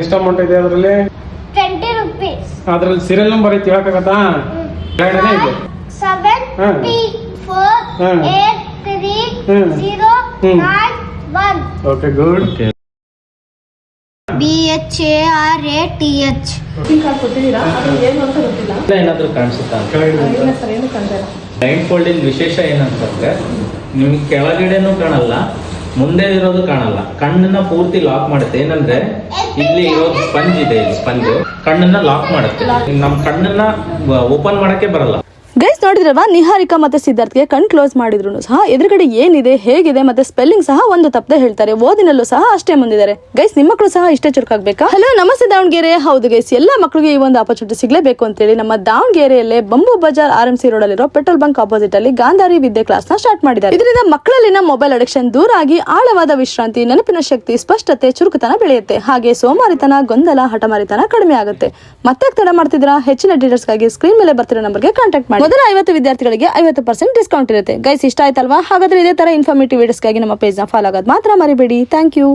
ಎಷ್ಟು ಅಮೌಂಟ್ ಇದೆ ಅದರಲ್ಲಿ? 20 rupees. ಅದರಲ್ಲಿ ಸೀರಿಯಲ್ ನಂಬರ್ ಐತಿ ಹೇಳಕ್ಕಾಗತ್ತಾ? ಕೆಳಗಡೆ ಇದೆ 7P48309 ಓಕೆ ಗುಡ್. BHARATH. ಕೊಟ್ಟಿದ್ದೀರಾ ಅದು ಏನು ಅಂತ ಗೊತ್ತಿಲ್ಲ. ಏನಾದರೂ ಕಾಣಿಸುತ್ತಾ? ಇಲ್ಲ ಸರ್, ಏನು ಕಾಣ್ತಿಲ್ಲ. ಬ್ಲೈಂಡ್ ಫೋಲ್ಡಿಂಗ್ ವಿಶೇಷ ಏನಂತಂದ್ರೆ ನಿಮ್ಗೆ ಕೆಳಗಡೆನೂ ಕಾಣಲ್ಲ, ಮುಂದೆ ಇರೋದು ಕಾಣಲ್ಲ, ಕಣ್ಣನ್ನ ಪೂರ್ತಿ ಲಾಕ್ ಮಾಡುತ್ತೆ. ಏನಂದ್ರೆ ಇಲ್ಲಿ ಇರೋದು ಸ್ಪಂಜ್ ಇದೆ, ಇಲ್ಲಿ ಸ್ಪಂಜ್ ಕಣ್ಣನ್ನ ಲಾಕ್ ಮಾಡುತ್ತೆ. ನಮ್ ಕಣ್ಣನ್ನ ಓಪನ್ ಮಾಡಕ್ಕೆ ಬರಲ್ಲ. ಗೈಸ್ ನೋಡಿದ್ರಲ್ವಾ, ನಿಹಾರಿಕಾ ಮತ್ತೆ ಸಿದ್ಧಾರ್ಥ್ಗೆ ಕಣ್ ಕ್ಲೋಸ್ ಮಾಡಿದ್ರು ಸಹ ಎದುರುಗಡೆ ಏನಿದೆ ಹೇಗಿದೆ ಮತ್ತೆ ಸ್ಪೆಲ್ಲಿಂಗ್ ಸಹ ಒಂದು ತಪ್ಪದೆ ಹೇಳ್ತಾರೆ. ಓದಿನಲ್ಲೂ ಸಹ ಅಷ್ಟೇ ಮುಂದಿದ್ದಾರೆ. ಗೈಸ್ ನಿಮ್ಮ ಮಕ್ಕಳು ಸಹ ಇಷ್ಟೇ ಚುರುಕಾಗಬೇಕಾ? ಹಲೋ ನಮಸ್ತೆ ದಾವಣಗೆರೆ. ಹೌದು ಗೈಸ್, ಎಲ್ಲ ಮಕ್ಕಳಿಗೆ ಈ ಒಂದು ಆಪರ್ಚುನಿಟಿ ಸಿಗಲೇಬೇಕು ಅಂತೇಳಿ ನಮ್ಮ ದಾವಣಗೆರೆಯಲ್ಲೇ ಬಂಬು ಬಜಾರ್ RMC ರೋಡ್ ಅಲ್ಲಿರೋ ಪೆಟ್ರೋಲ್ ಬಂಕ್ ಆಪೋಸಿಟ್ ಅಲ್ಲಿ ಗಾಂಧಾರಿ ವಿದ್ಯೆ ಕ್ಲಾಸ್ ನ ಸ್ಟಾರ್ಟ್ ಮಾಡಿದ್ದಾರೆ. ಇದರಿಂದ ಮಕ್ಕಳಲ್ಲಿನ ಮೊಬೈಲ್ ಅಡಿಕ್ಷನ್ ದೂರ ಆಗಿ ಆಳವಾದ ವಿಶ್ರಾಂತಿ, ನೆನಪಿನ ಶಕ್ತಿ, ಸ್ಪಷ್ಟತೆ, ಚುರುಕುತನ ಬೆಳೆಯುತ್ತೆ. ಹಾಗೆ ಸೋಮಾರಿತನ, ಗೊಂದಲ, ಹಠಮಾರಿತನ ಕಡಿಮೆ ಆಗುತ್ತೆ. ಮತ್ತೆ ತಡ ಮಾಡ್ತಿದ್ರಾ? ಹೆಚ್ಚಿನ ಡೀಟೇಲ್ಸ್ ಗಾಗಿ ಸ್ಕ್ರೀನ್ ಮೇಲೆ ಬರ್ತಿರೋ ನಂಬರ್ಗೆ ಕಾಂಟ್ಯಾಕ್ಟ್ ಮಾಡಿ. ಮೊದಲ 50 ವಿದ್ಯಾರ್ಥಿಗಳಿಗೆ 50% ಡಿಸ್ಕೌಂಟ್ ಇರುತ್ತೆ. ಗೈಸ್ ಇಷ್ಟ ಆಯ್ತಲ್ವಾ? ಹಾಗಾದ್ರೆ ಇದೇ ತರ ಇನ್ಫಾರ್ಮೇಟಿವ್ ವಿಡಿಯೋಸ್ಗಾಗಿ ನಮ್ಮ ಪೇಜ್ ನ ಫಾಲೋ ಆಗೋದು ಮಾತ್ರ ಮರಿಬೇಡಿ. Thank you.